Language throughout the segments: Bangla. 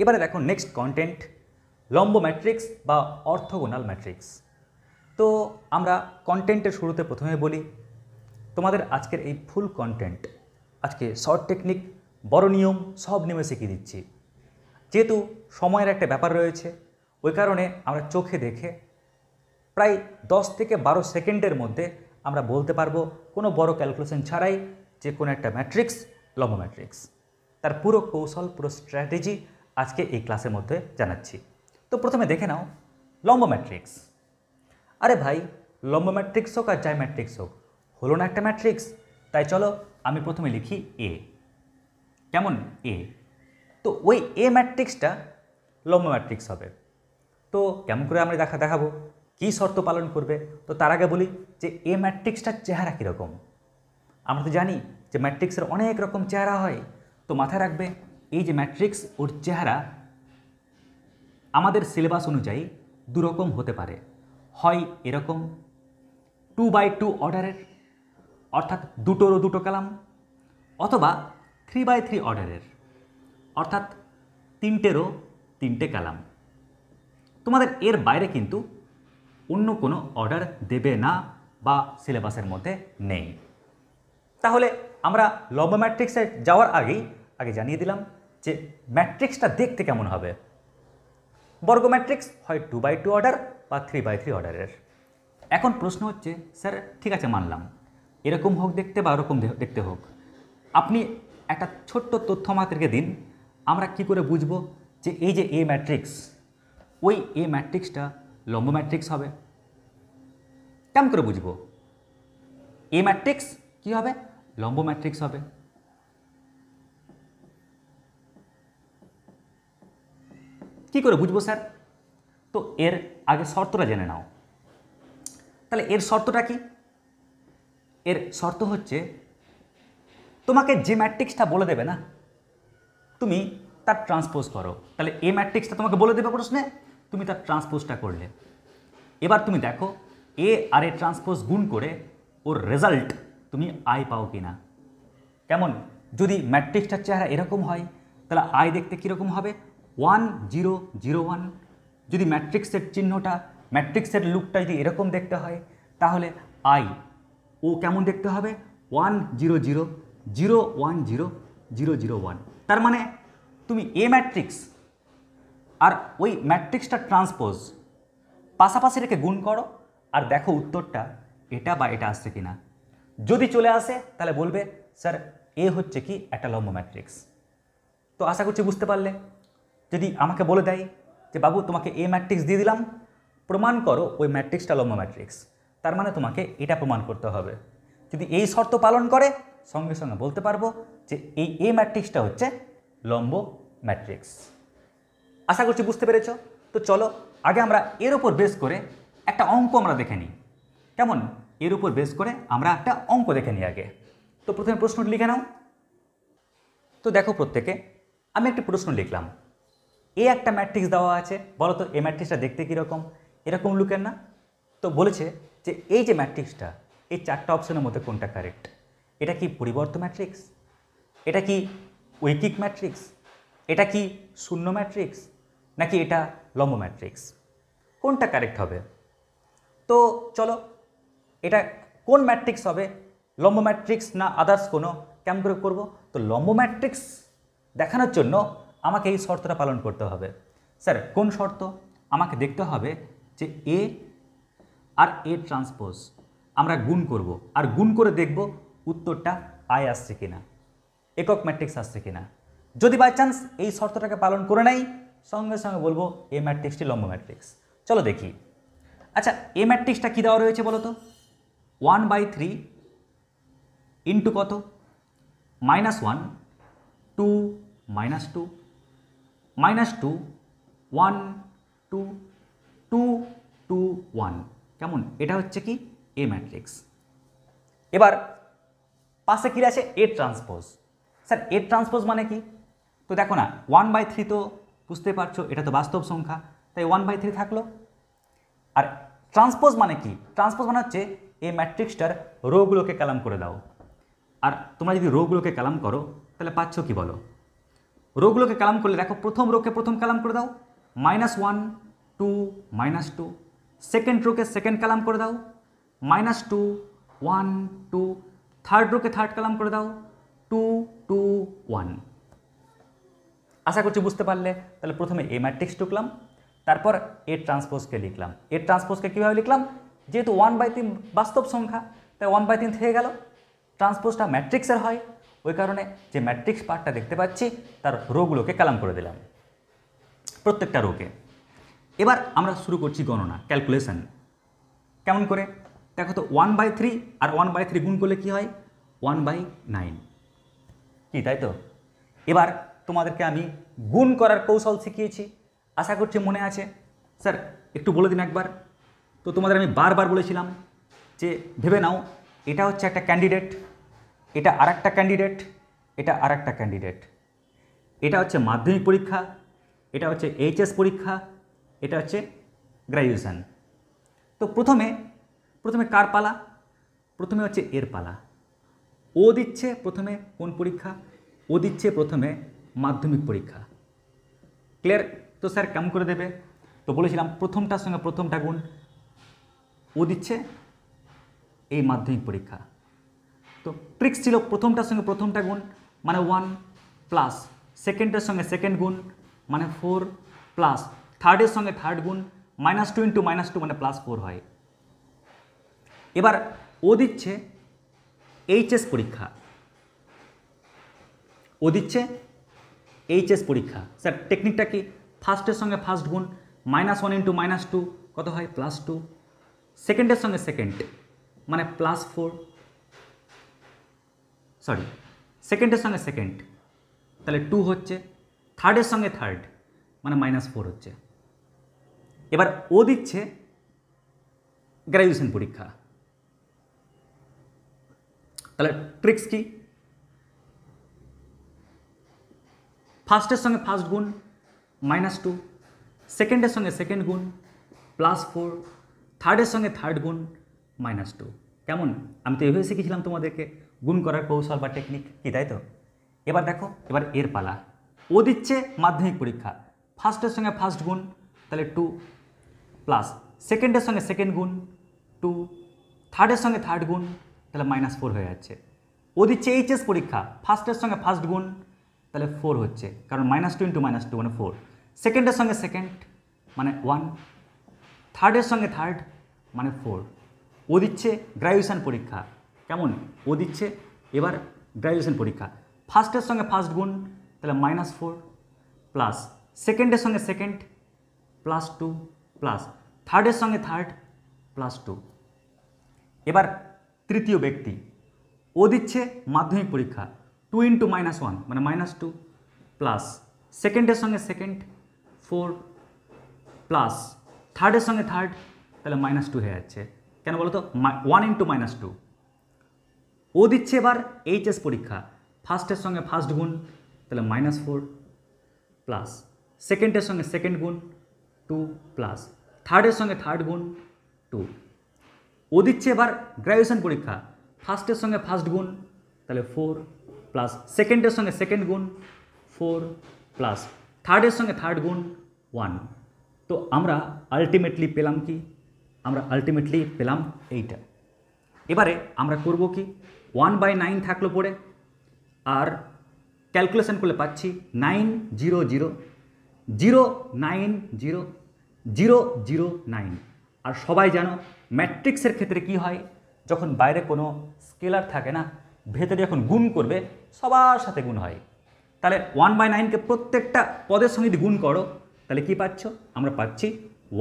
এবারে দেখো নেক্সট কন্টেন্ট, লম্ব ম্যাট্রিক্স বা অর্থোগোনাল ম্যাট্রিক্স। তো আমরা কন্টেন্টের শুরুতে প্রথমে বলি, তোমাদের আজকের এই ফুল কন্টেন্ট আজকে শর্ট টেকনিক, বড় নিয়ম সব নিয়মে শিখিয়ে দিচ্ছি। যেহেতু সময়ের একটা ব্যাপার রয়েছে, ওই কারণে আমরা চোখে দেখে প্রায় 10 থেকে 12 সেকেন্ডের মধ্যে আমরা বলতে পারবো কোনো বড় ক্যালকুলেশন ছাড়াই যে কোনো একটা ম্যাট্রিক্স লম্ব ম্যাট্রিক্স। তার পুরো কৌশল, পুরো স্ট্র্যাটেজি আজকে এই ক্লাসের মধ্যে জানাচ্ছি। তো প্রথমে দেখে নাও লম্ব ম্যাট্রিক্স। আরে ভাই, লম্ব ম্যাট্রিক্স হোক আর যাই ম্যাট্রিক্স হোক, হলো না একটা ম্যাট্রিক্স। তাই চলো আমি প্রথমে লিখি এ। কেমন? এ। তো ওই এ ম্যাট্রিক্সটা লম্ব ম্যাট্রিক্স হবে। তো কেমন করে আমরা দেখাবো, কী শর্ত পালন করবে? তো তার আগে বলি যে এ ম্যাট্রিক্সটার চেহারা কীরকম। আমরা তো জানি যে ম্যাট্রিক্সের অনেক রকম চেহারা হয়। তো মাথায় রাখবে এই যে ম্যাট্রিক্স, ওর চেহারা আমাদের সিলেবাস অনুযায়ী দুরকম হতে পারে। হয় এরকম 2x2 অর্ডারের, অর্থাৎ দুটোরও দুটো কলাম, অথবা 3x3 অর্ডারের, অর্থাৎ তিনটেরও তিনটে কলাম। তোমাদের এর বাইরে কিন্তু অন্য কোনো অর্ডার দেবে না বা সিলেবাসের মধ্যে নেই। তাহলে আমরা লম্ব ম্যাট্রিক্সে যাওয়ার আগে জানিয়ে দিলাম যে ম্যাট্রিক্সটা দেখতে কেমন হবে। বর্গ ম্যাট্রিক্স হয় 2x2 অর্ডার বা 3x3 অর্ডারের। এখন প্রশ্ন হচ্ছে, স্যার ঠিক আছে মানলাম, এরকম হোক দেখতে বা ওরকম দেখতে হোক, আপনি একটা ছোট্ট তথ্য আমাদেরকে দিন, আমরা কি করে বুঝবো যে এই যে এ ম্যাট্রিক্স, ওই এ ম্যাট্রিক্সটা লম্ব ম্যাট্রিক্স হবে? কেমন করে বুঝবো এ ম্যাট্রিক্স কি হবে? লম্ব ম্যাট্রিক্স হবে। কি করে বুঝবো স্যার? তো এর আগে শর্তটা জেনে নাও। তাহলে এর শর্তটা কি? এর শর্ত হচ্ছে, তোমাকে যে ম্যাট্রিক্সটা বলে দেবে না, তুমি তার ট্রান্সপোজ করো। তাহলে এ ম্যাট্রিক্সটা তোমাকে বলে দেবে প্রশ্নে, তুমি তার ট্রান্সপোজটা করলে। এবার তুমি দেখো এ আর এ ট্রান্সপোজ গুণ করে ওর রেজাল্ট তুমি আই পাও কি না। কেমন? যদি ম্যাট্রিক্সটার চেহারা এরকম হয়, তাহলে আই দেখতে কীরকম হবে? 1 0 0 1। যদি ম্যাট্রিক্সের চিহ্নটা, ম্যাট্রিক্সের লুকটা যদি এরকম দেখতে হয়, তাহলে আই ও কেমন দেখতে হবে? 1 0 0 0 1 0 0 0 1। তার মানে তুমি এ ম্যাট্রিক্স আর ওই ম্যাট্রিক্সটার ট্রান্সপোজ পাশাপাশি রেখে গুণ করো, আর দেখো উত্তরটা এটা বা এটা আসছে কি না। যদি চলে আসে তাহলে বলবে স্যার এ হচ্ছে কি একটা লম্ব ম্যাট্রিক্স। তো আশা করছি বুঝতে পারলে। যদি আমাকে বলে দেয় যে বাবু তোমাকে এ ম্যাট্রিক্স দিয়ে দিলাম, প্রমাণ করো ওই ম্যাট্রিক্সটা লম্ব ম্যাট্রিক্স, তার মানে তোমাকে এটা প্রমাণ করতে হবে। যদি এই শর্ত পালন করে, সঙ্গে সঙ্গে বলতে পারবো যে এই এ ম্যাট্রিক্সটা হচ্ছে লম্ব ম্যাট্রিক্স। আশা করছি বুঝতে পেরেছ। তো চলো আগে আমরা এর উপর বেস করে একটা অঙ্ক আমরা দেখে নিই। কেমন? এর উপর বেস করে আমরা একটা অঙ্ক দেখে নিই আগে। তো প্রথমে প্রশ্নটি লিখে নাও। তো দেখো প্রত্যেকে, আমি একটা প্রশ্ন লিখলাম। এ একটা ম্যাট্রিক্স দেওয়া আছে, বলো তো এ ম্যাট্রিক্সটা দেখতে কীরকম? এরকম লুকের না? তো বলেছে যে এই যে ম্যাট্রিক্সটা, এই চারটা অপশনের মধ্যে কোনটা কারেক্ট? এটা কি পরিবর্ত ম্যাট্রিক্স? এটা কি ঐকিক ম্যাট্রিক্স? এটা কি শূন্য ম্যাট্রিক্স? নাকি এটা লম্ব ম্যাট্রিক্স? কোনটা কারেক্ট হবে? তো চলো, এটা কোন ম্যাট্রিক্স হবে? লম্ব ম্যাট্রিক্স না আদার্স কোনো? কেমন করে করবো? তো লম্ব ম্যাট্রিক্স দেখানোর জন্য আমাকে এই শর্তটা পালন করতে হবে। স্যার কোন শর্ত? আমাকে দেখতে হবে যে এ আর এ ট্রান্সপোজ আমরা গুণ করব, আর গুণ করে দেখব উত্তরটা আই আসছে কিনা, একক ম্যাট্রিক্স আসছে কিনা। যদি বাই চান্স এই শর্তটাকে পালন করে নাই, সঙ্গে সঙ্গে বলবো এ ম্যাট্রিক্সটি লম্ব ম্যাট্রিক্স। চলো দেখি। আচ্ছা, এ ম্যাট্রিক্সটা কী দেওয়া রয়েছে বলো তো? 1/3 ইন্টু কত? -1 2 -2 -2 1 2 2 2 1। কেমন? এটা হচ্ছে কি এ ম্যাট্রিক্স। এবার পাশে কী আছে? এ ট্রান্সপোজ। স্যার এ ট্রান্সপোজ মানে কি? তো দেখো না, 1/3 তো বুঝতে পারছো এটা তো বাস্তব সংখ্যা, তাই 1/3 থাকলো। আর ট্রান্সপোজ মানে কি? ট্রান্সপোজ মানে হচ্ছে এই ম্যাট্রিক্সটার রোগুলোকে কালাম করে দাও। আর তোমরা যদি রোগুলোকে কালাম করো তাহলে পাচ্ছ কি বলো? রোগুলোকে কালাম করলে দেখো প্রথম রোকে প্রথম কালাম করে দাও, -1 2 -2, সেকেন্ড রোকে সেকেন্ড কালাম করে দাও, -2 1 2, থার্ড রোকে থার্ড কালাম করে দাও, 2 2 1। আশা করছি বুঝতে পারলে। তাহলে প্রথমে এ ম্যাট্রিক্স টুকলাম, তারপর এ ট্রান্সপোজকে লিখলাম। এ ট্রান্সপোজকে কীভাবে লিখলাম, যেহেতু 1/3 বাস্তব সংখ্যা তাই 1/3 থেকে গেল, ট্রান্সপোজটা ম্যাট্রিক্সের হয়, ওই কারণে যে ম্যাট্রিক্স পার্টটা দেখতে পাচ্ছি তার রোগুলোকে কালাম করে দিলাম প্রত্যেকটা রোকে। এবার আমরা শুরু করছি গণনা, ক্যালকুলেশন। কেমন করে দেখো তো, 1/3 আর 1/3 গুণ করলে কি হয়, 1/9 কি, তাই তো? এবার তোমাদেরকে আমি গুণ করার কৌশল শিখিয়েছি, আশা করছি মনে আছে। স্যার একটু বলে দিন একবার। তো তোমাদের আমি বারবার বলেছিলাম যে ভেবে নাও এটা হচ্ছে একটা ক্যান্ডিডেট, এটা আর একটা ক্যান্ডিডেট, এটা আর একটা ক্যান্ডিডেট, এটা হচ্ছে মাধ্যমিক পরীক্ষা, এটা হচ্ছে এইচএস পরীক্ষা, এটা হচ্ছে গ্র্যাজুয়েশন। তো প্রথমে কার পালা, প্রথমে হচ্ছে এর পালা। ও দিচ্ছে প্রথমে কোন পরীক্ষা, ও দিচ্ছে প্রথমে মাধ্যমিক পরীক্ষা। ক্লিয়ার? তো স্যার কেমন করে দেবে, তো বলেছিলাম প্রথমটার সঙ্গে প্রথমটা গুণ, ও দিচ্ছে এই মাধ্যমিক পরীক্ষা। তো ট্রিক্স ছিল প্রথমটার সঙ্গে প্রথমটা গুণ মানে 1, প্লাস সেকেন্ডের সঙ্গে সেকেন্ড গুণ মানে 4, প্লাস থার্ডের সঙ্গে থার্ড গুণ -2 × -2 মানে +4 হয়। এবার ও দিচ্ছে এইচএস পরীক্ষা, ও দিচ্ছে এইচএস পরীক্ষা। স্যার টেকনিকটা কি, ফার্স্টের সঙ্গে ফার্স্ট গুণ -1 × -2 কত হয়, +2, সেকেন্ডের সঙ্গে সেকেন্ড মানে +4, সরি সেকেন্ডের সঙ্গে সেকেন্ড তাহলে 2 হচ্ছে, থার্ডের সঙ্গে থার্ড মানে -4 হচ্ছে। এবার ও দিচ্ছে গ্র্যাজুয়েশন পরীক্ষা, তাহলে ট্রিক্স কি, ফার্স্টের সঙ্গে ফার্স্ট গুণ -2, সেকেন্ডের সঙ্গে সেকেন্ড গুণ +4, থার্ডের সঙ্গে থার্ড গুণ -2। কেমন, আমি তো এভাবে শিখেছিলাম তোমাদেরকে গুণ করার কৌশল বা টেকনিক, কি তাই তো? এবার দেখো, এবার এর পালা। ও দিচ্ছে মাধ্যমিক পরীক্ষা, ফার্স্টের সঙ্গে ফার্স্ট গুণ তাহলে 2, প্লাস সেকেন্ডের সঙ্গে সেকেন্ড গুণ 2, থার্ডের সঙ্গে থার্ড গুণ তাহলে -4 হয়ে যাচ্ছে। ও দিচ্ছে এইচএস পরীক্ষা, ফার্স্টের সঙ্গে ফার্স্ট গুণ তাহলে 4 হচ্ছে, কারণ -2 × -2 মানে 4, সেকেন্ডের সঙ্গে সেকেন্ড মানে 1, থার্ডের সঙ্গে থার্ড মানে 4। ও দিচ্ছে গ্র্যাজুয়েশন পরীক্ষা, কেমন, ও দিচ্ছে এবার গ্র্যাজুয়েশন পরীক্ষা, ফার্স্টের সঙ্গে ফার্স্ট গুণ তাহলে -4, প্লাস সেকেন্ডের সঙ্গে সেকেন্ড +2, প্লাস থার্ডের সঙ্গে থার্ড +2। এবার তৃতীয় ব্যক্তি, ও দিচ্ছে মাধ্যমিক পরীক্ষা, 2 × -1 মানে -2, প্লাস সেকেন্ডের সঙ্গে সেকেন্ড 4, প্লাস থার্ডের সঙ্গে থার্ড তাহলে -2 হয়ে যাচ্ছে। কেন বলো তো, 1 × -2। ও দিচ্ছে এবার এইচএস পরীক্ষা, ফার্স্টের সঙ্গে ফার্স্ট গুণ তাহলে -4, প্লাস সেকেন্ডের সঙ্গে সেকেন্ড গুণ 2, প্লাস থার্ডের সঙ্গে থার্ড গুণ 2। ও দিচ্ছে এবার গ্র্যাজুয়েশন পরীক্ষা, ফার্স্টের সঙ্গে ফার্স্ট গুণ তাহলে 4, প্লাস সেকেন্ডের সঙ্গে সেকেন্ড গুণ 4, প্লাস থার্ডের সঙ্গে থার্ড গুণ 1। তো আমরা আলটিমেটলি পেলাম কি, আমরা আলটিমেটলি পেলাম এইটা। এবারে আমরা করব কি, 1/9 থাকলো পড়ে, আর ক্যালকুলেশন করলে পাচ্ছি 900009009। আর সবাই জানো ম্যাট্রিক্সের ক্ষেত্রে কি হয়, যখন বাইরে কোনো স্কেলার থাকে না, ভেতরে যখন গুণ করবে সবার সাথে গুণ হয়। তাহলে 1/9কে প্রত্যেকটা পদের সঙ্গে যদি গুণ করো তাহলে কি পাচ্ছ, আমরা পাচ্ছি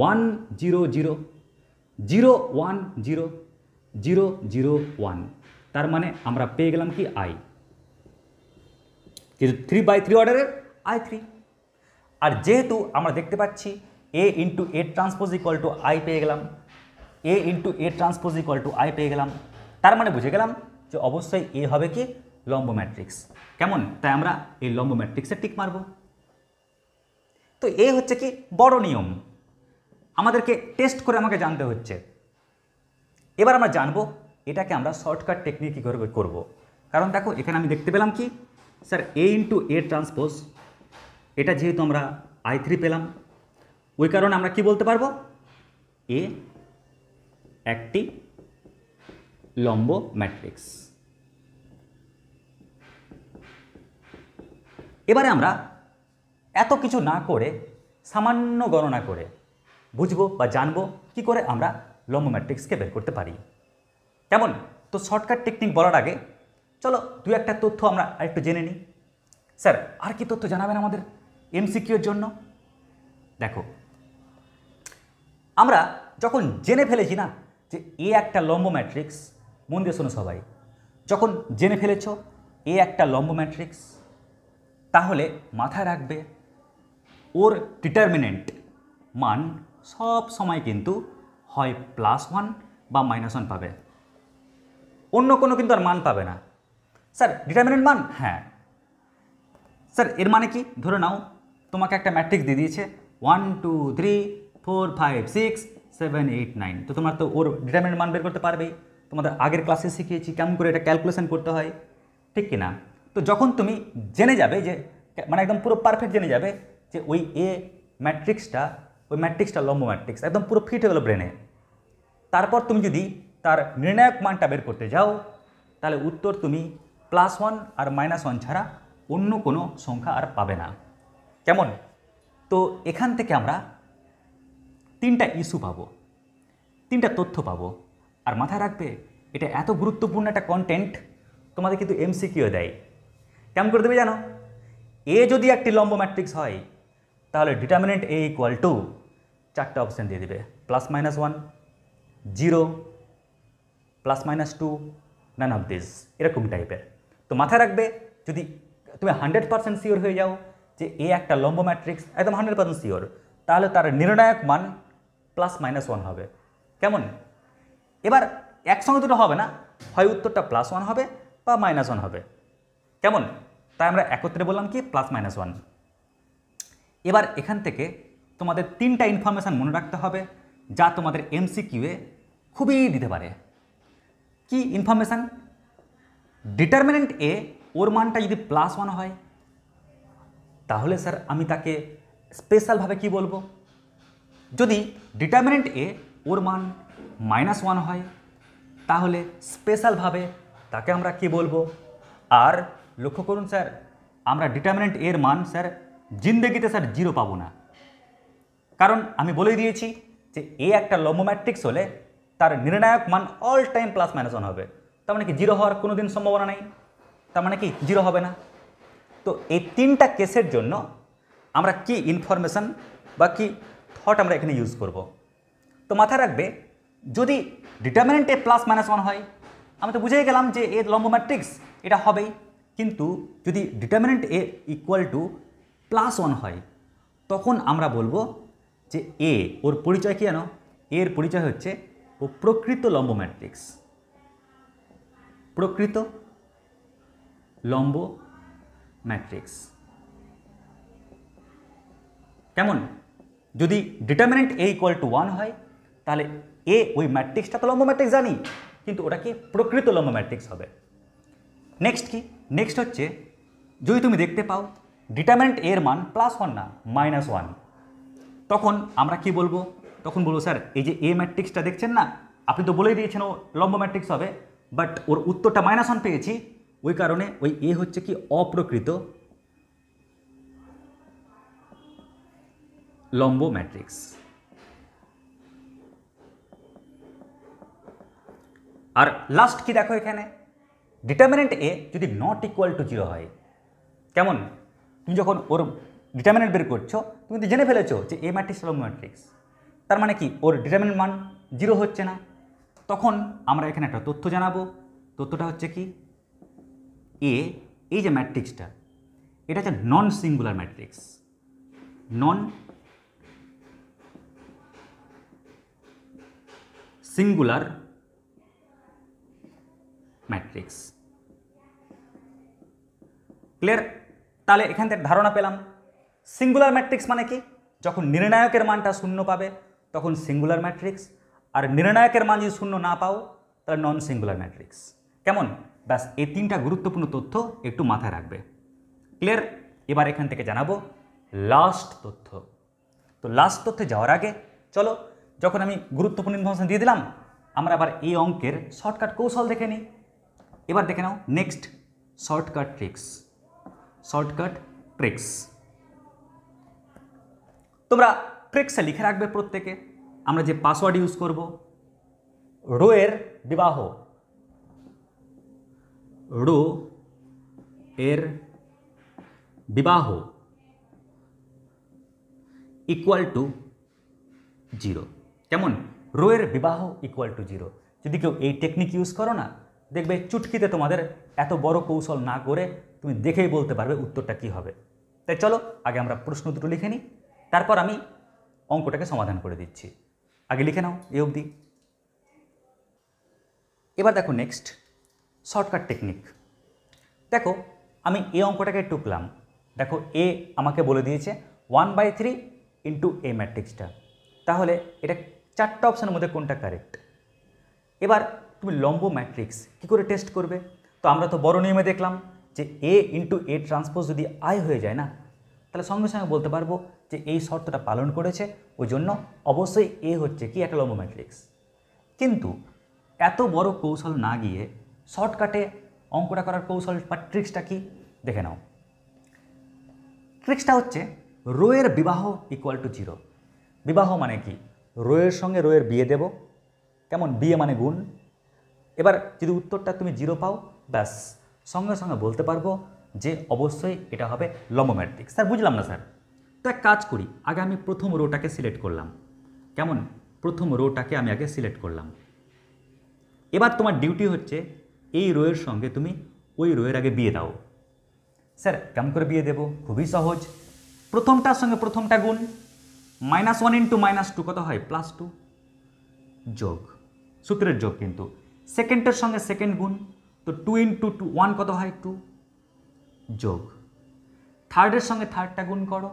100001001। তার মানে আমরা পেয়ে গেলাম কি আই, কিন্তু 3/3 অর্ডারের I3। আর যেহেতু আমরা দেখতে পাচ্ছি A × A ট্রান্সপোজ = I পেয়ে গেলাম, A × A ট্রান্সপোজ = I পেয়ে গেলাম, তার মানে বুঝে গেলাম যে অবশ্যই এ হবে কি লম্ব ম্যাট্রিক্স। কেমন, তাই আমরা এই লম্ব ম্যাট্রিক্সে টিক মারব। তো এ হচ্ছে কি বড় নিয়ম, আমাদেরকে টেস্ট করে আমাকে জানতে হচ্ছে। এবার আমরা জানবো এটাকে আমরা শর্টকাট টেকনিক কী করে করব। কারণ দেখো এখানে আমি দেখতে পেলাম কি, স্যার A × A ট্রান্সপোজ এটা যেহেতু আমরা I3 পেলাম, ওই কারণে আমরা কি বলতে পারবো, এ একটি লম্ব ম্যাট্রিক্স। এবারে আমরা এত কিছু না করে সামান্য গণনা করে বুঝবো বা জানবো কি করে আমরা লম্ব ম্যাট্রিক্সকে বের করতে পারি। কেমন? তো শর্টকাট টেকনিক বলার আগে চলো দু একটা তথ্য আমরা আরেকটু জেনে নিই। স্যার আর কি তথ্য জানাবেন আমাদের এমসিকিউ এর জন্য? দেখো, আমরা যখন জেনে ফেলেছি না যে এ একটা লম্ব ম্যাট্রিক্স, মন দিয়ে শোনো সবাই, যখন জেনে ফেলেছ এ একটা লম্ব ম্যাট্রিক্স, তাহলে মাথায় রাখবে ওর ডিটারমিনেন্ট মান সব সময় কিন্তু হয় +1 বা -1 পাবে, অন্য কোনো কিন্তু আর মান পাবে না। স্যার ডিটারমিনেন্ট মান, হ্যাঁ স্যার এর মানে কি? ধরে নাও তোমাকে একটা ম্যাট্রিক্স দিয়ে দিয়েছে 1 2 3 4 5 6 7 8 9, তো তোমার তো ওর ডিটারমিনেন্ট মান বের করতে পারবেই। তোমাদের আগের ক্লাসে শিখিয়েছি কেমন করে এটা ক্যালকুলেশন করতে হয়, ঠিক কি না? তো যখন তুমি জেনে যাবে যে মানে একদম পুরো পারফেক্ট জেনে যাবে যে ওই এ ম্যাট্রিক্সটা লম্ব ম্যাট্রিক্স, একদম পুরো ফিট হয়ে গেল ব্রেনে। তারপর তুমি যদি তার নির্ণায়ক মানটা বের করতে যাও, তাহলে উত্তর তুমি +1 আর -1 ছাড়া অন্য কোনো সংখ্যা আর পাবে না। কেমন? তো এখান থেকে আমরা তিনটা ইস্যু পাবো, তিনটা তথ্য পাবো। আর মাথায় রাখবে এটা এত গুরুত্বপূর্ণ একটা কন্টেন্ট, তোমাদের কিন্তু এমসিকিউ দেয়। কেমন করে দেবে জানো? এ যদি একটি লম্ব ম্যাট্রিক্স হয় তাহলে ডিটারমিনেন্ট এ ইকুয়াল টু চারটা অপশান দিয়ে দিবে, +-1 0 +-2 নান অফ দিস, এরকম টাইপের। তো মাথায় রাখবে যদি তুমি 100% শিওর হয়ে যাও যে এ একটা লম্ব ম্যাট্রিক্স, একদম 100% শিওর, তাহলে তার নির্ণায়ক মান +-1 হবে। কেমন? এবার একসঙ্গে দুটো হবে না, হয় উত্তরটা +1 হবে বা -1 হবে। কেমন? তাই আমরা একত্রে বললাম কি +-1। এবার এখান থেকে তোমাদের তিনটা ইনফরমেশান মনে রাখতে হবে যা তোমাদের এমসিকিউয়ে খুবই দিতে পারে। কি ইনফরমেশান? ডিটারমিনেন্ট এ ওর মানটা যদি +1 হয় তাহলে স্যার আমি তাকে স্পেশালভাবে কি বলবো? যদি ডিটারমিনেন্ট এ ওর মান -1 হয় তাহলে স্পেশালভাবে তাকে আমরা কি বলবো? আর লক্ষ্য করুন স্যার, আমরা ডিটারমিনেন্ট এর মান স্যার জিন্দেগিতে স্যার 0 পাবো না, কারণ আমি বলেই দিয়েছি যে এ একটা লম্ব ম্যাট্রিক্স হলে তার নির্ণায়ক মান অল টাইম +-1 হবে। তার মানে কি 0 হওয়ার কোনো দিন সম্ভাবনা নেই, তার মানে কি 0 হবে না। তো এই তিনটা কেসের জন্য আমরা কি ইনফরমেশান বা কি থট আমরা এখানে ইউজ করব? তো মাথায় রাখবে যদি ডিটারমিনেন্ট এ +-1 হয়, আমি তো বুঝেই গেলাম যে এ লম্ব ম্যাট্রিক্স, এটা হবেই। কিন্তু যদি ডিটারমিনেন্ট এ ইকুয়াল টু +1 হয় তখন আমরা বলবো যে এ ওর পরিচয় কি জানো? এর পরিচয় হচ্ছে ও প্রকৃত লম্ব ম্যাট্রিক্স, প্রকৃত লম্ব ম্যাট্রিক্স। কেমন? যদি ডিটারমিনেন্ট এ ইকুয়াল টু 1 হয় তাহলে এ ওই ম্যাট্রিক্সটা তো লম্ব ম্যাট্রিক্স জানি, কিন্তু ওটা কি প্রকৃত লম্ব ম্যাট্রিক্স হবে। নেক্সট কি? নেক্সট হচ্ছে যদি তুমি দেখতে পাও ডিটারমিনেন্ট এর মান +1 না -1, তখন আমরা কি বলবো? তখন বলবো স্যার এই যে এ ম্যাট্রিক্সটা দেখছেন না, আপনি তো বলেই দিয়েছেন ও লম্ব ম্যাট্রিক্স হবে, বাট ওর উত্তরটা -1 পেয়েছি, ওই কারণে ওই এ হচ্ছে কি অপ্রকৃত লম্ব ম্যাট্রিক্স। আর লাস্ট কি দেখো এখানে, ডিটারমিনেন্ট এ যদি নট ইকুয়াল টু 0 হয়। কেমন? তুমি যখন ওর ডিটারমিনেন্ট বের করছো তুমি তো জেনে ফেলেছো যে এ ম্যাট্রিক্স লম্ব ম্যাট্রিক্স, তার মানে কি ওর ডিটারমিনেন্ট মান 0 হচ্ছে না। তখন আমরা এখানে একটা তথ্য জানাবো, তথ্যটা হচ্ছে কি এ এই যে ম্যাট্রিক্সটা এটা হচ্ছে non singular matrix, non singular matrix. Clear? তাহলে এখান থেকে ধারণা পেলাম সিঙ্গুলার ম্যাট্রিক্স মানে কি, যখন নির্ণায়কের মানটা 0 পাবে তখন সিঙ্গুলার ম্যাট্রিক্স, আর নির্ণায়কের মান যদি 0 না পাও তাহলে নন সিঙ্গুলার ম্যাট্রিক্স। কেমন? ব্যাস এই তিনটা গুরুত্বপূর্ণ তথ্য একটু মাথায় রাখবে। ক্লিয়ার? এবার এখান থেকে জানাবো লাস্ট তথ্য। তো লাস্ট তথ্যে যাওয়ার আগে চলো, যখন আমি গুরুত্বপূর্ণ ইনফরমেশন দিয়ে দিলাম, আমরা আবার এই অঙ্কের শর্টকাট কৌশল দেখে নিই। এবার দেখে নাও next shortcut tricks. Shortcut tricks তোমরা ট্রিক্সে লিখে রাখবে প্রত্যেকে। আমরা যে পাসওয়ার্ড ইউজ করব, রো এর বিবাহ, রো এর বিবাহ ইকুয়াল টু 0। কেমন? রো এর বিবাহ ইকুয়াল টু 0। যদি কেউ এই টেকনিক ইউজ করো না, দেখবে চুটকিতে তোমাদের এত বড় কৌশল না করে তুমি দেখেই বলতে পারবে উত্তরটা কি হবে। তাই চলো আগে আমরা প্রশ্ন দুটো লিখে নিই, তারপর আমি অঙ্কটাকে সমাধান করে দিচ্ছি। আগে লিখে নাও এই অবধি। এবার দেখো নেক্সট শর্টকাট টেকনিক। দেখো আমি এই অঙ্কটাকে টুকলাম। দেখো এ আমাকে বলে দিয়েছে 1/3 ইন্টু এ ম্যাট্রিক্সটা। তাহলে এটা চারটা অপশানের মধ্যে কোনটা কারেক্ট? এবার তুমি লম্ব ম্যাট্রিক্স কী করে টেস্ট করবে? তো আমরা তো বড় নিয়মে দেখলাম যে এ ইন্টু এ ট্রান্সপোজ যদি আই হয়ে যায় না, তাহলে সঙ্গে সঙ্গে বলতে পারবো যে এই শর্তটা পালন করেছে, ওই জন্য অবশ্যই এ হচ্ছে কি একটা লম্ব ম্যাট্রিক্স। কিন্তু এত বড় কৌশল না গিয়ে শর্টকাটে অঙ্কটা করার কৌশল বা ট্রিক্সটা কি দেখে নাও। ট্রিক্সটা হচ্ছে রো এর বিবাহ ইকুয়াল টু 0। বিবাহ মানে কি? রো এর সঙ্গে রো এর বিয়ে দেব। কেমন? বিয়ে মানে গুণ। এবার যদি উত্তরটা তুমি 0 পাও, ব্যাস সঙ্গে সঙ্গে বলতে পারবো যে অবশ্যই এটা হবে লম্ব ম্যাট্রিক্স। স্যার বুঝলাম না স্যার। তো এক কাজ করি, আগে আমি প্রথম রোটাকে সিলেক্ট করলাম। কেমন? প্রথম রোটাকে আমি আগে সিলেক্ট করলাম। এবার তোমার ডিউটি হচ্ছে এই রোয়ের সঙ্গে তুমি ওই রোয়ের আগে বিয়ে দাও। স্যার কেমন করে বিয়ে দেব? খুবই সহজ। প্রথমটার সঙ্গে প্রথমটা গুণ, -1 ইন্টু -2 কত হয়? +2 যোগ, সূত্রের যোগ কিন্তু। সেকেন্ডের সঙ্গে সেকেন্ড গুণ, তো 2 ইন্টু 1 কত হয়? 2 যোগ। থার্ডের সঙ্গে থার্ডটা গুণ করো,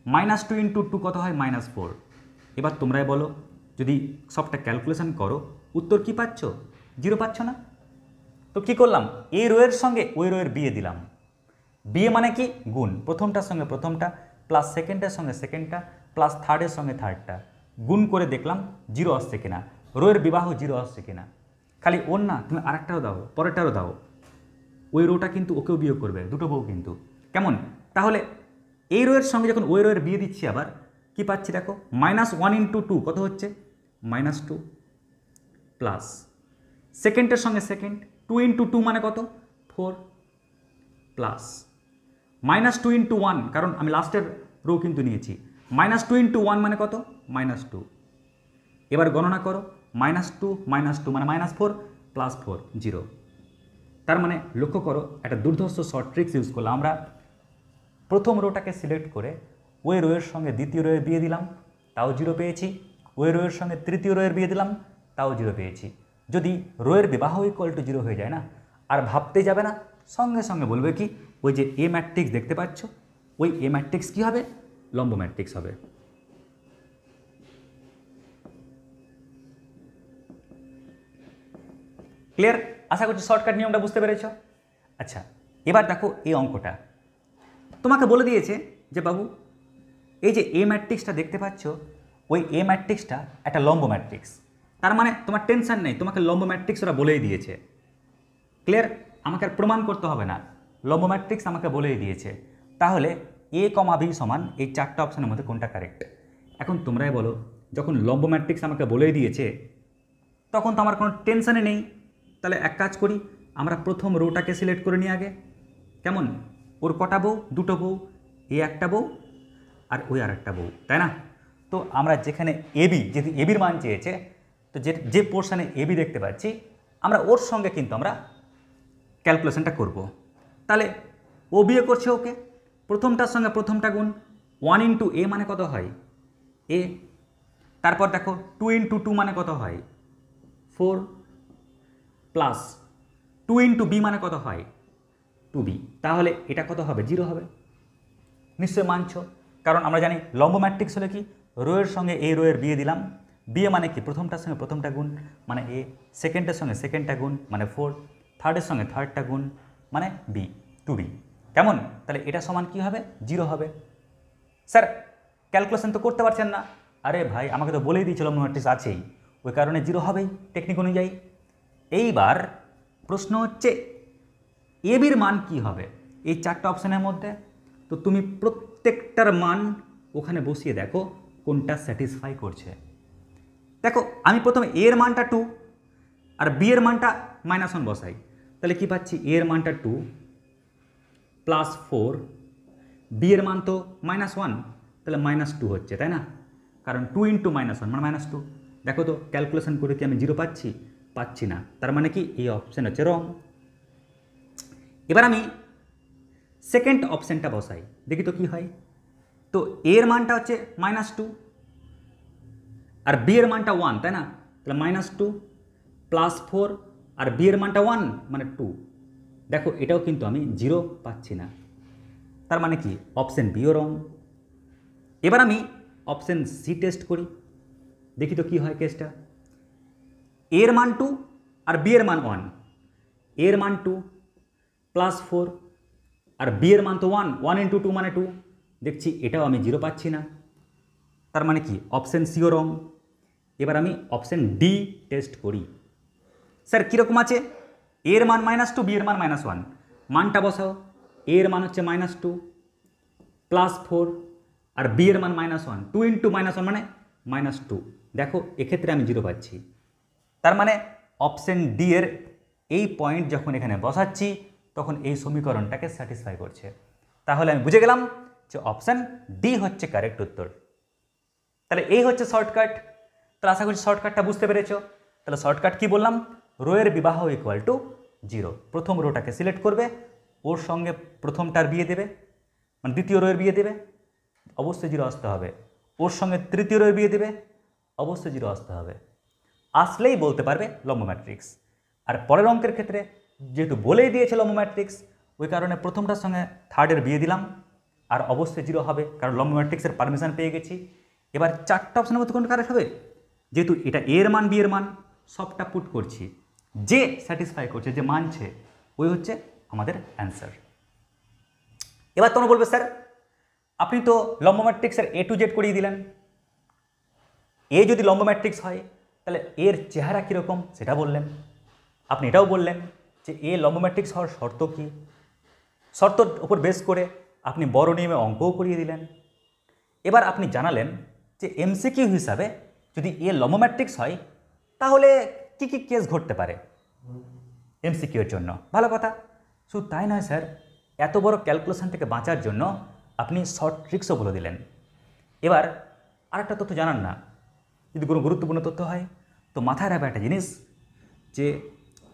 -2 ইন্টু 2 কত হয়? -4। এবার তোমরাই বলো, যদি সবটা ক্যালকুলেশন করো উত্তর কি পাচ্ছ? 0 পাচ্ছ না? তো কি করলাম? এই রোয়ের সঙ্গে ওই রোয়ের বিয়ে দিলাম। বিয়ে মানে কি? গুণ। প্রথমটার সঙ্গে প্রথমটা প্লাস সেকেন্ডের সঙ্গে সেকেন্ডটা প্লাস থার্ডের সঙ্গে থার্ডটা গুণ করে দেখলাম 0 আসছে কিনা, রোয়ের বিবাহ 0 আসছে কিনা। খালি ওর না, তুমি আরেকটাও দাও, পরেরটারও দাও, ওই রোটা কিন্তু ওকেও বিয়ে করবে, দুটো বউ কিন্তু। কেমন? তাহলে এই রোয়ের সঙ্গে যখন ওই রোয়ের বিয়ে দিচ্ছি, আবার কি পাচ্ছি দেখো, -1 ইন্টু 2 কত হচ্ছে? -2 প্লাস সেকেন্ডের সঙ্গে সেকেন্ড 2 ইন্টু 2 মানে কত? 4 প্লাস -2 ইন্টু 1, কারণ আমি লাস্টের রো কিন্তু নিয়েছি। -2 ইন্টু 1 মানে কত? -2। এবার গণনা করো, -2 মানে -4 প্লাস 4 0। তার মানে লক্ষ্য করো, একটা দুর্ধর্ষ শর্ট ট্রিক্স ইউজ করলাম আমরা। প্রথম রোটাকে সিলেক্ট করে ওই রোয়ের সঙ্গে দ্বিতীয় রোয়ের বিয়ে দিলাম, তাও 0 পেয়েছি। ওই রোয়ের সঙ্গে তৃতীয় রোয়ের বিয়ে দিলাম, তাও 0 পেয়েছি। যদি রোয়ের বিবাহ ইকুয়াল টু 0 হয়ে যায় না, আর ভাবতে যাবে না, সঙ্গে সঙ্গে বলবে কি, ওই যে এ ম্যাট্রিক্স দেখতে পাচ্ছ, ওই এ ম্যাট্রিক্স কী হবে? লম্ব ম্যাট্রিক্স হবে। ক্লিয়ার? আশা করছি শর্টকাট নিয়মটা বুঝতে পেরেছ। আচ্ছা, এবার দেখো এই অঙ্কটা তোমাকে বলে দিয়েছে যে বাবু, এই যে এ ম্যাট্রিক্সটা দেখতে পাচ্ছ, ওই এ ম্যাট্রিক্সটা একটা লম্ব ম্যাট্রিক্স। তার মানে তোমার টেনশন নেই, তোমাকে লম্ব ম্যাট্রিক্স ওরা বলেই দিয়েছে। ক্লিয়ার? আমাকে আর প্রমাণ করতে হবে না, লম্ব ম্যাট্রিক্স আমাকে বলেই দিয়েছে। তাহলে a, b সমান এই চারটা অপশানের মধ্যে কোনটা কারেক্ট? এখন তোমরাই বলো, যখন লম্ব ম্যাট্রিক্স আমাকে বলেই দিয়েছে তখন তো আমার কোনো টেনশানে নেই। তাহলে এক কাজ করি, আমরা প্রথম রোটাকে সিলেক্ট করে নিই আগে। কেমন? ওর কটা বউ? দুটো বউ। এ একটা বউ আর ওই আর একটা বউ, তাই না? তো আমরা যেখানে এবি, যেহেতু এবির মান চেয়েছে, তো যে পোর্শনে এবি দেখতে পাচ্ছি, আমরা ওর সঙ্গে কিন্তু আমরা ক্যালকুলেশনটা করব। তাহলে ও বিয়ে করছে ওকে, প্রথমটার সঙ্গে প্রথমটা গুণ, 1 ইন্টু এ মানে কত হয়? এ। তারপর দেখো 2 ইন্টু 2 মানে কত হয়? 4 প্লাস 2 ইন্টু বি মানে কত হয়? 2b। তাহলে এটা কত হবে? 0 হবে। নিশ্চয় মানছ, কারণ আমরা জানি লম্ব ম্যাট্রিক্স হলে কি, রোয়ের সঙ্গে এই রোয়ের বিয়ে দিলাম। বিয়ে মানে কি? প্রথমটার সঙ্গে প্রথমটা গুণ মানে এ, সেকেন্ডের সঙ্গে সেকেন্ডটা গুণ মানে 4, থার্ডের সঙ্গে থার্ডটা গুণ মানে বি, 2b। কেমন? তাহলে এটা সমান কি হবে? 0 হবে। স্যার ক্যালকুলেশন তো করতে পারছেন না। আরে ভাই, আমাকে তো বলেই দিয়েছিল লম্ব ম্যাট্রিক্স আছেই, ওই কারণে 0 হবেই টেকনিক অনুযায়ী। এইবার প্রশ্ন হচ্ছে এ বির মান কি হবে এই 4টা অপশানের মধ্যে। তো তুমি প্রত্যেকটার মান ওখানে বসিয়ে দেখো কোনটা স্যাটিসফাই করছে। দেখো আমি প্রথমে এ এর মানটা 2 আর বি এর মানটা -1 বসাই, তাহলে কি পাচ্ছি? এ এর মানটা 2 +4, বি এর মান তো -1, তাহলে -2 হচ্ছে, তাই না? কারণ 2 × -1 মানে -2। দেখো তো ক্যালকুলেশন করে কি আমি 0 পাচ্ছি? পাচ্ছি না। তার মানে কি এই অপশান হচ্ছে রং। এবার আমি সেকেন্ড অপশানটা বসাই, দেখি তো কি হয়। তো এর মানটা হচ্ছে -2 আর বি এর মানটা 1, তাই না? তাহলে -2 +4 আর বি এর মানটা 1 মানে 2। দেখো এটাও কিন্তু আমি 0 পাচ্ছি না, তার মানে কি অপশান বিও রং। এবার আমি অপশান সি টেস্ট করি, দেখি তো কি হয় কেসটা। এর মান 2 আর বি এর মান 1, এর মান 2 +4 আর বি এর মান তো 1, 1 × 2 মানে 2। দেখছি এটাও আমি 0 পাচ্ছি না, তার মানে কি অপশান সিও রং। এবার আমি অপশান ডি টেস্ট করি। স্যার কীরকম আছে? এর মান -2, বি এর মান -1, মানটা বসাও। এর মান হচ্ছে -2 +4 আর বি এর মান -1, 2 × -1 মানে -2। দেখো এক্ষেত্রে আমি 0 পাচ্ছি, তার মানে অপশান ডি এর এই পয়েন্ট যখন এখানে বসাচ্ছি তখন এই সমীকরণটাকে স্যাটিসফাই করছে। তাহলে আমি বুঝে গেলাম যে অপশান ডি হচ্ছে কারেক্ট উত্তর। তাহলে এই হচ্ছে শর্টকাট। তাহলে আশা করছি শর্টকাটটা বুঝতে পেরেছো। তাহলে শর্টকাট কি বললাম? রোয়ের বিবাহ = 0। প্রথম রোটাকে সিলেক্ট করবে, ওর সঙ্গে প্রথমটার বিয়ে দেবে, মানে দ্বিতীয় রোয়ের বিয়ে দেবে, অবশ্যই 0 আসতে হবে। ওর সঙ্গে তৃতীয় রোয়ের বিয়ে দেবে, অবশ্যই 0 আসতে হবে। আসলেই বলতে পারবে লম্ব ম্যাট্রিক্স। আর পরের অঙ্কের ক্ষেত্রে যেহেতু বলেই দিয়েছে লম্ব ম্যাট্রিক্স, ওই কারণে প্রথমটার সঙ্গে থার্ডের বিয়ে দিলাম, আর অবশ্যই 0 হবে, কারণ লম্ব ম্যাট্রিক্সের পারমিশন পেয়ে গেছি। এবার 4টা অপশনের মধ্যে কোনটা কারেক্ট হবে? যেহেতু এটা এর মান বি এর মান সবটা পুট করছি, যে স্যাটিসফাই করছে, যে মানছে, ওই হচ্ছে আমাদের অ্যান্সার। এবার তোমরা বলবে স্যার আপনি তো লম্ব ম্যাট্রিক্সের A to Z করিয়ে দিলেন। এ যদি লম্ব ম্যাট্রিক্স হয় তাহলে এর চেহারা কীরকম সেটা বললেন। আপনি এটাও বললেন যে এ লম্ব ম্যাট্রিক্স হওয়ার শর্ত কী, শর্তর উপর বেস করে আপনি বড় নিয়মে অঙ্কও করিয়ে দিলেন। এবার আপনি জানালেন যে এমসিকিউ হিসাবে যদি এ লম্ব ম্যাট্রিক্স হয় তাহলে কি কি কেস ঘটতে পারে এমসিকিউর জন্য। ভালো কথা। শুধু তাই নয় স্যার, এত বড় ক্যালকুলেশন থেকে বাঁচার জন্য আপনি শর্ট ট্রিক্সও বলে দিলেন। এবার আরেকটা তথ্য জানান না, যদি কোনো গুরুত্বপূর্ণ তথ্য হয় তো মাথায় রাখবে একটা জিনিস, যে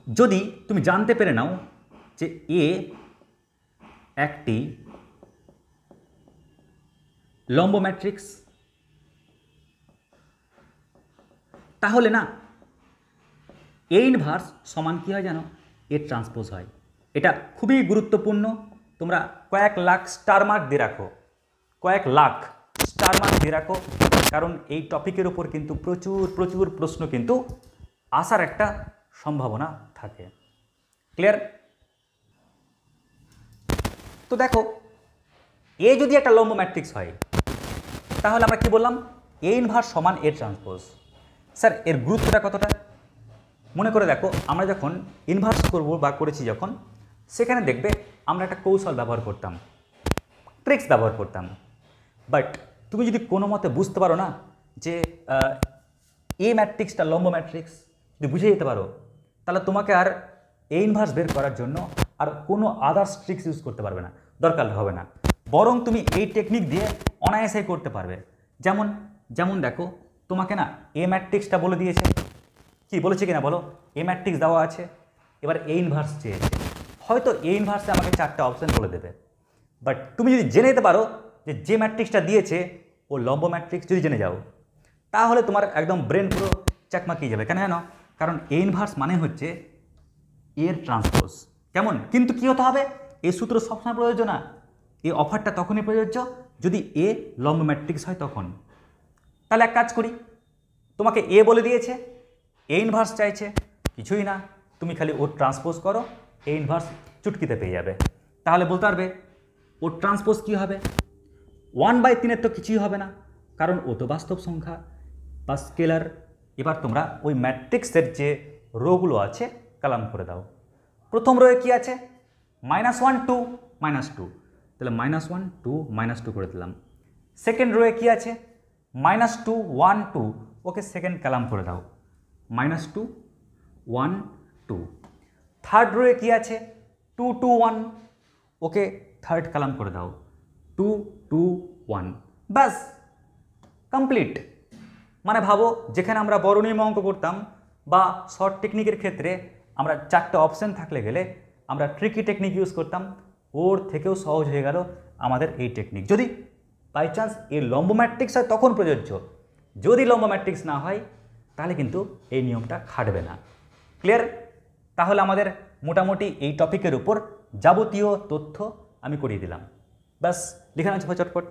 যদি তুমি জানতে পেরে নাও যে এ একটি লম্ব ম্যাট্রিক্স, তাহলে না এ ইনভার্স সমান কী হয় জানো? এ ট্রান্সপোজ হয়। এটা খুবই গুরুত্বপূর্ণ, তোমরা কয়েক লাখ স্টার মার্ক দিয়ে রাখো, কয়েক লাখ স্টার মার্ক দিয়ে রাখো, কারণ এই টপিকের উপর কিন্তু প্রচুর প্রচুর প্রশ্ন কিন্তু আসার একটা সম্ভাবনা থাকে। ক্লিয়ার? তো দেখো এ যদি একটা লম্ব ম্যাট্রিক্স হয় তাহলে আমরা কি বললাম? এ ইনভার্স সমান এ ট্রান্সপোজ। স্যার এর গুরুত্বটা কতটা মনে করে দেখো। আমরা যখন ইনভার্স করব বা করেছি যখন, সেখানে দেখবে আমরা একটা কৌশল ব্যবহার করতাম, ট্রিক্স ব্যবহার করতাম। বাট তুমি যদি কোনো মতে বুঝতে পারো না যে এ ম্যাট্রিক্সটা লম্ব ম্যাট্রিক্স, যদি বুঝে যেতে পারো, তাহলে তোমাকে আর এ ইনভার্স বের করার জন্য আর কোনো আদার্স ট্রিক্স ইউজ করতে পারবে না, দরকার হবে না। বরং তুমি এই টেকনিক দিয়ে অনায়াসে করতে পারবে। যেমন যেমন দেখো তোমাকে না এ ম্যাট্রিক্সটা বলে দিয়েছে, কি বলেছে কিনা বলো? এ ম্যাট্রিক্স দেওয়া আছে, এবার এ ইনভার্স চেয়েছে, হয়তো এ ইনভার্সে আমাকে 4টা অপশন বলে দেবে। বাট তুমি যদি জেনে যেতে পারো যে ম্যাট্রিক্সটা দিয়েছে ও লম্ব ম্যাট্রিক্স, যদি জেনে যাও তাহলে তোমার একদম ব্রেন পুরো চাকমাকিয়ে যাবে। কেন জানো? কারণ এ ইনভার্স মানে হচ্ছে এর ট্রান্সপোজ। কেমন? কিন্তু কি হতে হবে? এই সূত্র সবসময় প্রযোজ্য না, এই অফারটা তখনই প্রযোজ্য যদি এ লম্ব ম্যাট্রিক্স হয় তখন। তাহলে এক কাজ করি, তোমাকে এ বলে দিয়েছে, এ ইনভার্স চাইছে, কিছুই না, তুমি খালি ওর ট্রান্সপোজ করো, এ ইনভার্স চুটকিতে পেয়ে যাবে। তাহলে বলতে পারবে ওর ট্রান্সপোজ কী হবে? 1/3 তো কিছুই হবে না, কারণ ও তো বাস্তব সংখ্যা বা স্কেলার। এবার তোমরা ওই ম্যাট্রিক্সের যে রোগুলো আছে কলাম করে দাও। প্রথম রোয়ে কি আছে? -1 2 -2, তাহলে -1 2 -2 করে দিলাম। সেকেন্ড রোয়ে কি আছে? -2 1 2, ওকে সেকেন্ড কলাম করে দাও, -2 1 2। থার্ড রোয়ে কি আছে? 2 2 1, ওকে থার্ড কলাম করে দাও, 2 2 1। ব্যাস কমপ্লিট। মানে ভাবো, যেখানে আমরা বর্ণনীয় অঙ্ক করতাম বা শর্ট টেকনিকের ক্ষেত্রে আমরা 4টে অপশান থাকলে গেলে আমরা ট্রিকি টেকনিক ইউজ করতাম, ওর থেকেও সহজ হয়ে গেল আমাদের এই টেকনিক। যদি বাই চান্স এর লম্ব ম্যাট্রিক্স হয় তখন প্রযোজ্য, যদি লম্ব ম্যাট্রিক্স না হয় তাহলে কিন্তু এই নিয়মটা খাটবে না। ক্লিয়ার? তাহলে আমাদের মোটামুটি এই টপিকের উপর যাবতীয় তথ্য আমি করিয়ে দিলাম। ব্যাস লিখে নেওয়া চটপট।